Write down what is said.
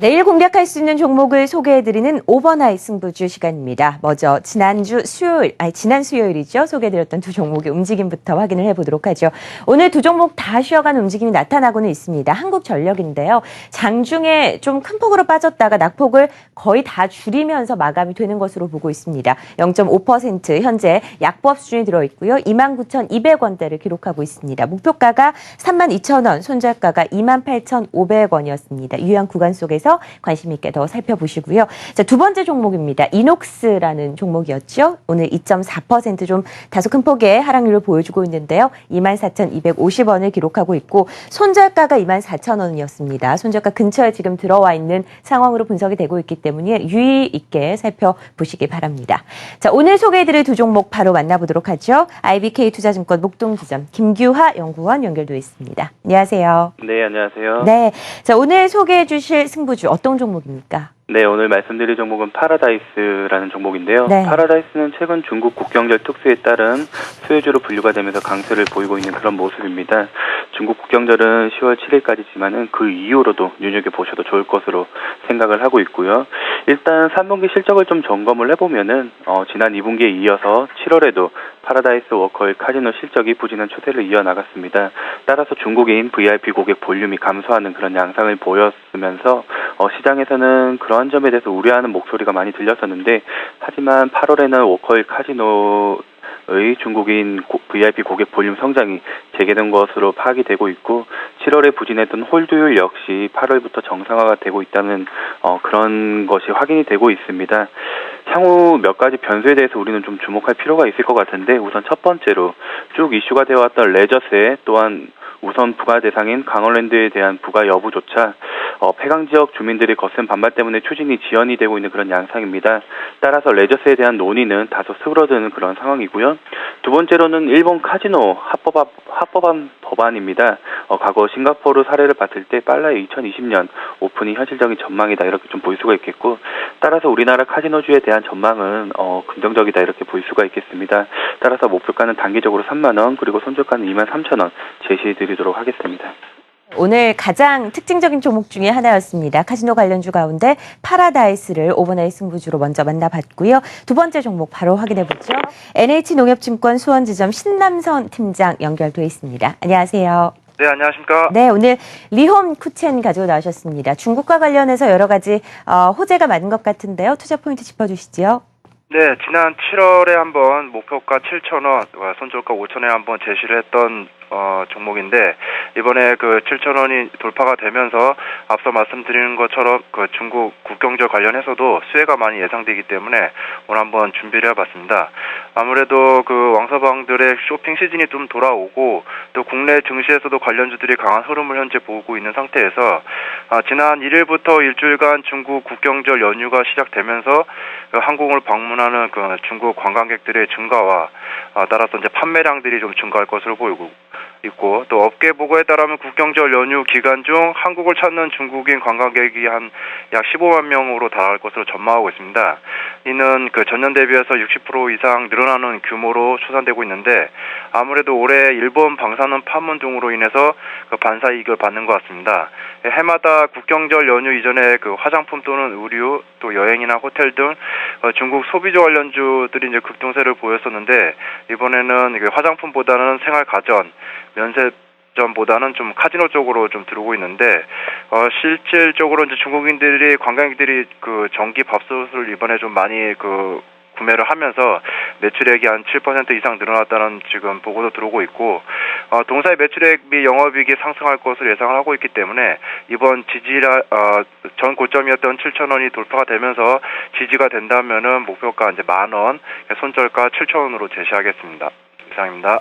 내일 공략할 수 있는 종목을 소개해드리는 오버나잇 승부주 시간입니다. 먼저 지난 수요일이죠. 소개해드렸던 두 종목의 움직임부터 확인을 해보도록 하죠. 오늘 두 종목 다 쉬어가는 움직임이 나타나고는 있습니다. 한국전력인데요. 장중에 좀 큰 폭으로 빠졌다가 낙폭을 거의 다 줄이면서 마감이 되는 것으로 보고 있습니다. 0.5% 현재 약보합 수준이 들어있고요. 29,200원대를 기록하고 있습니다. 목표가가 32,000원, 손절가가 28,500원이었습니다. 유효한 구간 속에서 관심 있게 더 살펴보시고요. 자, 두 번째 종목입니다. 이녹스라는 종목이었죠. 오늘 2.4% 좀 다소 큰 폭의 하락률을 보여주고 있는데요. 24,250원을 기록하고 있고 손절가가 24,000원이었습니다. 손절가 근처에 지금 들어와 있는 상황으로 분석이 되고 있기 때문에 유의 있게 살펴보시기 바랍니다. 자, 오늘 소개해드릴 두 종목 바로 만나보도록 하죠. IBK투자증권 목동지점 김규하 연구원 연결되어 있습니다. 안녕하세요. 네, 안녕하세요. 네, 자, 오늘 소개해 주실 승부주 어떤 종목입니까? 네, 오늘 말씀드릴 종목은 파라다이스라는 종목인데요. 네. 파라다이스는 최근 중국 국경절 특수에 따른 수혜주로 분류가 되면서 강세를 보이고 있는 그런 모습입니다. 중국 국경절은 10월 7일까지지만은 그 이후로도 눈여겨보셔도 좋을 것으로 생각을 하고 있고요. 일단 3분기 실적을 좀 점검을 해보면은 지난 2분기에 이어서 7월에도 파라다이스 워커힐 카지노 실적이 부진한 추세를 이어나갔습니다. 따라서 중국인 VIP 고객 볼륨이 감소하는 그런 양상을 보였으면서 시장에서는 그러한 점에 대해서 우려하는 목소리가 많이 들렸었는데, 하지만 8월에는 워커힐 카지노의 중국인 VIP 고객 볼륨 성장이 재개된 것으로 파악이 되고 있고, 7월에 부진했던 홀드율 역시 8월부터 정상화가 되고 있다는 그런 것이 확인이 되고 있습니다. 향후 몇 가지 변수에 대해서 우리는 좀 주목할 필요가 있을 것 같은데, 우선 첫 번째로 쭉 이슈가 되어왔던 레저세, 또한 우선 부과 대상인 강원랜드에 대한 부과 여부조차 폐강 지역 주민들의 거센 반발 때문에 추진이 지연이 되고 있는 그런 양상입니다. 따라서 레저세에 대한 논의는 다소 수그러드는 그런 상황이고요. 두 번째로는 일본 카지노 합법안 법안입니다. 과거 싱가포르 사례를 봤을 때 빨라야 2020년 오픈이 현실적인 전망이다, 이렇게 좀 볼 수가 있겠고, 따라서 우리나라 카지노주에 대한 전망은 긍정적이다, 이렇게 볼 수가 있겠습니다. 따라서 목표가는 단기적으로 3만원, 그리고 손절가는 23,000원 제시해드리도록 하겠습니다. 오늘 가장 특징적인 종목 중에 하나였습니다. 카지노 관련주 가운데 파라다이스를 오버나잇 승부주로 먼저 만나봤고요. 두 번째 종목 바로 확인해보죠. NH농협증권 수원지점 신남선 팀장 연결돼 있습니다. 안녕하세요. 네, 안녕하십니까. 네, 오늘 리홈 쿠첸 가지고 나오셨습니다. 중국과 관련해서 여러 가지 호재가 많은 것 같은데요. 투자 포인트 짚어주시죠. 네, 지난 7월에 한번 목표가 7,000원, 손절가 5,000원에 한번 제시를 했던 종목인데, 이번에 그 7,000원이 돌파가 되면서 앞서 말씀드리는 것처럼 그 중국 국경절 관련해서도 수혜가 많이 예상되기 때문에 오늘 한번 준비를 해봤습니다. 아무래도 그 왕서방들의 쇼핑 시즌이 좀 돌아오고, 또 국내 증시에서도 관련주들이 강한 흐름을 현재 보고 있는 상태에서 지난 1일부터 일주일간 중국 국경절 연휴가 시작되면서 그 한국을 방문하는 그 중국 관광객들의 증가와 따라서 이제 판매량들이 좀 증가할 것으로 보이고 있고, 또 업계 보고에 따르면 국경절 연휴 기간 중 한국을 찾는 중국인 관광객이 한 약 15만 명으로 달할 것으로 전망하고 있습니다. 이는 그 전년 대비해서 60% 이상 늘어나는 규모로 추산되고 있는데, 아무래도 올해 일본 방사능 파문 등으로 인해서 그 반사 이익을 받는 것 같습니다. 해마다 국경절 연휴 이전에 그 화장품 또는 의류, 또 여행이나 호텔 등 중국 소비주 관련주들이 이제 급등세를 보였었는데, 이번에는 화장품보다는 생활가전, 면세점보다는 좀 카지노 쪽으로 좀 들어오고 있는데, 실질적으로 이제 중국인들이 관광객들이 그 정기 밥솥을 이번에 좀 많이 그 구매를 하면서 매출액이 한 7% 이상 늘어났다는 지금 보고도 들어오고 있고, 동사의 매출액 및 영업이익이 상승할 것으로 예상을 하고 있기 때문에 이번 전 고점이었던 7,000원이 돌파가 되면서 지지가 된다면은 목표가 이제 10,000원, 손절가 7,000원으로 제시하겠습니다. 이상입니다.